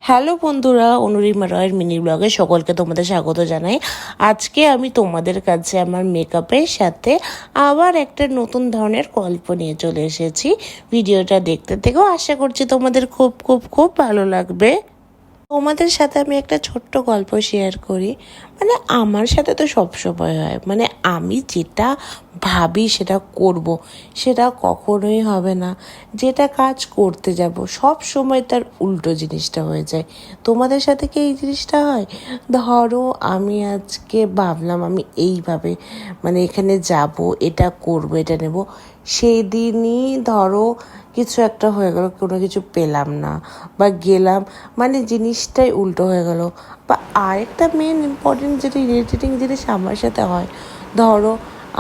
Hello বন্ধুরা, অনুরিমা রয়ের mini ব্লগে সকলকে তোমাদের স্বাগত জানাই। আজকে আমি তোমাদের কাছে আমার মেকআপের সাথে আবার একটা নতুন ধরনের গল্প নিয়ে চলে এসেছি। ভিডিওটা দেখতে থেকেও আশা করছি তোমাদের খুব খুব খুব ভালো লাগবে। তোমাদের সাথে আমি একটা ছোট্ট গল্প শেয়ার করি। আমার সাথে তো সবসময় হয়, আমি যেটা ভাবি সেটা করব, সেটা কখনোই হবে না। যেটা কাজ করতে যাব সব সময় তার উল্টো জিনিসটা হয়ে যায়। তোমাদের সাথে কি এই জিনিসটা হয়? ধরো আমি আজকে ভাবলাম আমি এইভাবে এখানে যাব, এটা করব, এটা নেব, সেই দিনই ধরো কিছু একটা হয়ে গেল, কোনো কিছু পেলাম না বা গেলাম, জিনিসটাই উল্টো হয়ে গেল। বা আরেকটা মেন ইম্পর্টেন্ট যেটা ইরিটেটিং জিনিস আমার সাথে হয়, ধরো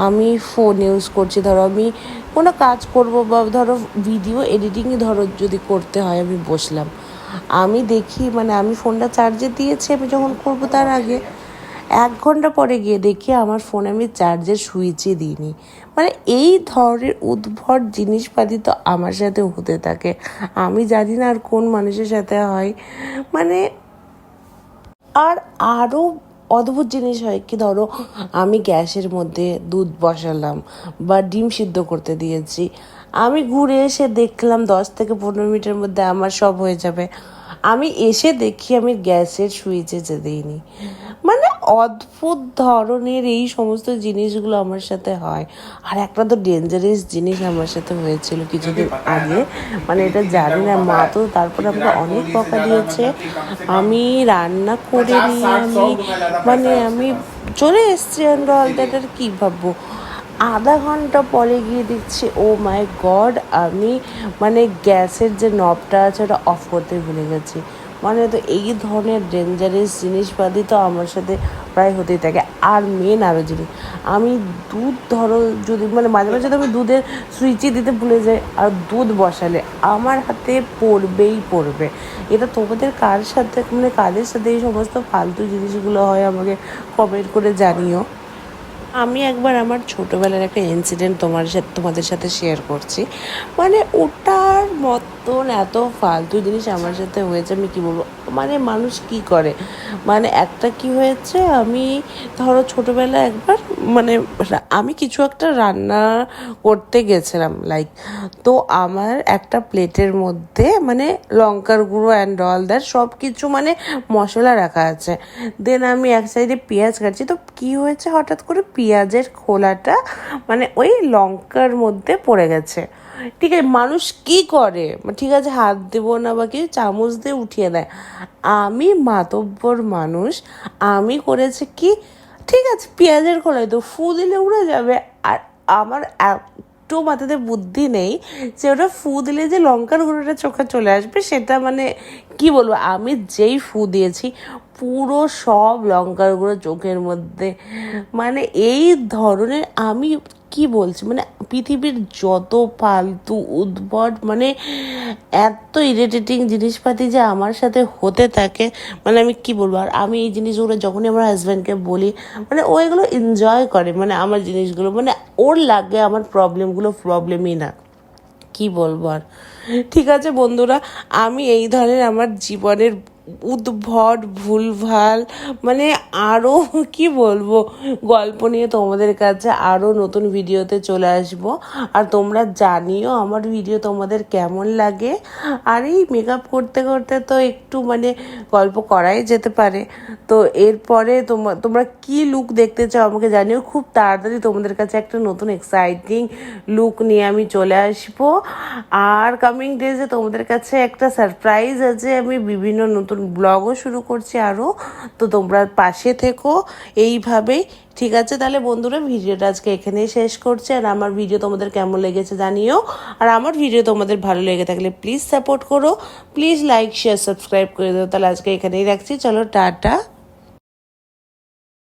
আমি ফোন ইউজ করছি, ধরো আমি কোনো কাজ করব বা ধরো ভিডিও এডিটিংই ধরো যদি করতে হয়, আমি বসলাম, আমি দেখি আমি ফোনটা চার্জে দিয়েছি, আমি যখন করব তার আগে 1 ঘন্টা পরে গিয়ে দেখি আমার ফোনে আমি চার্জের সুইচই দিইনি। এই ধরনের উদ্ভট জিনিসপাতি তো আমার সাথে হতে থাকে। আমি জানি না আর কোন মানুষের সাথে হয়। আর আরও অদ্ভুত জিনিস হয় কি, ধরো আমি গ্যাসের মধ্যে দুধ বসালাম বা ডিম সিদ্ধ করতে দিয়েছি, আমি ঘুরে এসে দেখলাম 10 থেকে 15 মিনিটের মধ্যে আমার সব হয়ে যাবে, আমি এসে দেখি আমি গ্যাসের সুইচে যে দিইনি। অদ্ভুত ধরনের এই সমস্ত জিনিসগুলো আমার সাথে হয়। আর একটা তো ডেঞ্জারাস জিনিস আমার সাথে হয়েছিল কিছুদিন আগে, এটা জানি না, মা তো তারপরে আমাকে অনেক বকা দিয়েছে। আমি রান্না করে নিয়ে আমি চলে এসছি, অ্যান্ড অল দ্যাট, আর কী ভাববো, আধা ঘন্টা পরে গিয়ে দেখছি ও মাই গড, আমি গ্যাসের যে নবটা আছে ওটা অফ করতে ভুলে গেছি। তো এই ধরনের ডেঞ্জারাস জিনিসপাতি তো আমার সাথে প্রায় হতেই থাকে। আর মেন আরও জিনিস, আমি দুধ ধরো যদি মাঝে মাঝে তো আমি দুধের সুইচই দিতে ভুলে যাই, আর দুধ বসালে আমার হাতে পড়বে। এটা তোমাদের কার সাথে কাদের সাথে এই সমস্ত ফালতু জিনিসগুলো হয় আমাকে কমেন্ট করে জানিও। আমি একবার আমার ছোটোবেলার একটা ইনসিডেন্ট তোমাদের সাথে শেয়ার করছি। ওটার মতন এত ফালতু জিনিস আমার সাথে হয়েছে, আমি কী বলবো। মানুষ কি করে, একটা কি হয়েছে, আমি ধরো ছোটোবেলা একবার আমি কিছু একটা রান্না করতে গেছিলাম, তো আমার একটা প্লেটের মধ্যে লঙ্কার গুঁড়ো অ্যান্ড অল দ্যাট সব কিছু মশলা রাখা আছে। দেন আমি এক সাইডে পেঁয়াজ কাটছি, তো কী হয়েছে, হঠাৎ করে পেঁয়াজের খোলাটা ওই লঙ্কার মধ্যে পড়ে গেছে। ঠিক আছে, মানুষ কি করে, ঠিক আছে হাত দেবো না বা কি, চামচ দিয়ে উঠিয়ে দেয়। আমি মাতব্বর মানুষ, আমি করেছি কি, ঠিক আছে পেঁয়াজের খোলায় তো ফু দিলে উড়ে যাবে। আর আমার একটু মাথাতে বুদ্ধি নেই যে ওটা ফু দিলে যে লঙ্কার গুঁড়োটা চোখে চলে আসবে, সেটা কি বলবো, আমি যেই ফু দিয়েছি পুরো সব লঙ্কার গুঁড়ো চোখের মধ্যে। এই ধরনের, আমি কি বলছি, পৃথিবীর যত ফালতু উদ্ভট এত ইরিটেটিং জিনিসপাতি যে আমার সাথে হতে থাকে, আমি কি বলবো। আর আমি এই জিনিসগুলো যখনই আমার হাজব্যান্ডকে বলি, ও এগুলো এনজয় করে, আমার জিনিসগুলো ওর লাগে আমার প্রবলেমগুলো প্রবলেমই না, কি বলবো আর। ঠিক আছে বন্ধুরা, আমি এই ধরনের আমার জীবনের উদ্ভট ভুলভাল আরও কি বলবো গল্প নিয়ে তোমাদের কাছে আরও নতুন ভিডিওতে চলে আসব। আর তোমরা জানিও আমার ভিডিও তোমাদের কেমন লাগে। আর এই মেকআপ করতে করতে তো একটু গল্প করাই যেতে পারে। তো এরপরে তোমরা কি লুক দেখতে চাও আমাকে জানিও। খুব তাড়াতাড়ি তোমাদের কাছে একটা নতুন এক্সাইটিং লুক নিয়ে আমি চলে আসবো। আর কামিং ডেজে তোমাদের কাছে একটা সারপ্রাইজ আছে, আমি বিভিন্ন নতুন ব্লগও শুরু করছি আরও, তো তোমরা পাশে থেকো এইভাবেই। ঠিক আছে তাহলে বন্ধুরা, ভিডিওটা আজকে এখানেই শেষ করছি। আর আমার ভিডিও তোমাদের কেমন লেগেছে জানিও। আর আমার ভিডিও তোমাদের ভালো লেগে থাকলে প্লিজ সাপোর্ট করো, প্লিজ লাইক শেয়ার সাবস্ক্রাইব করে দাও। তাহলে আজকে এখানেই রাখছি, চলো টাটা।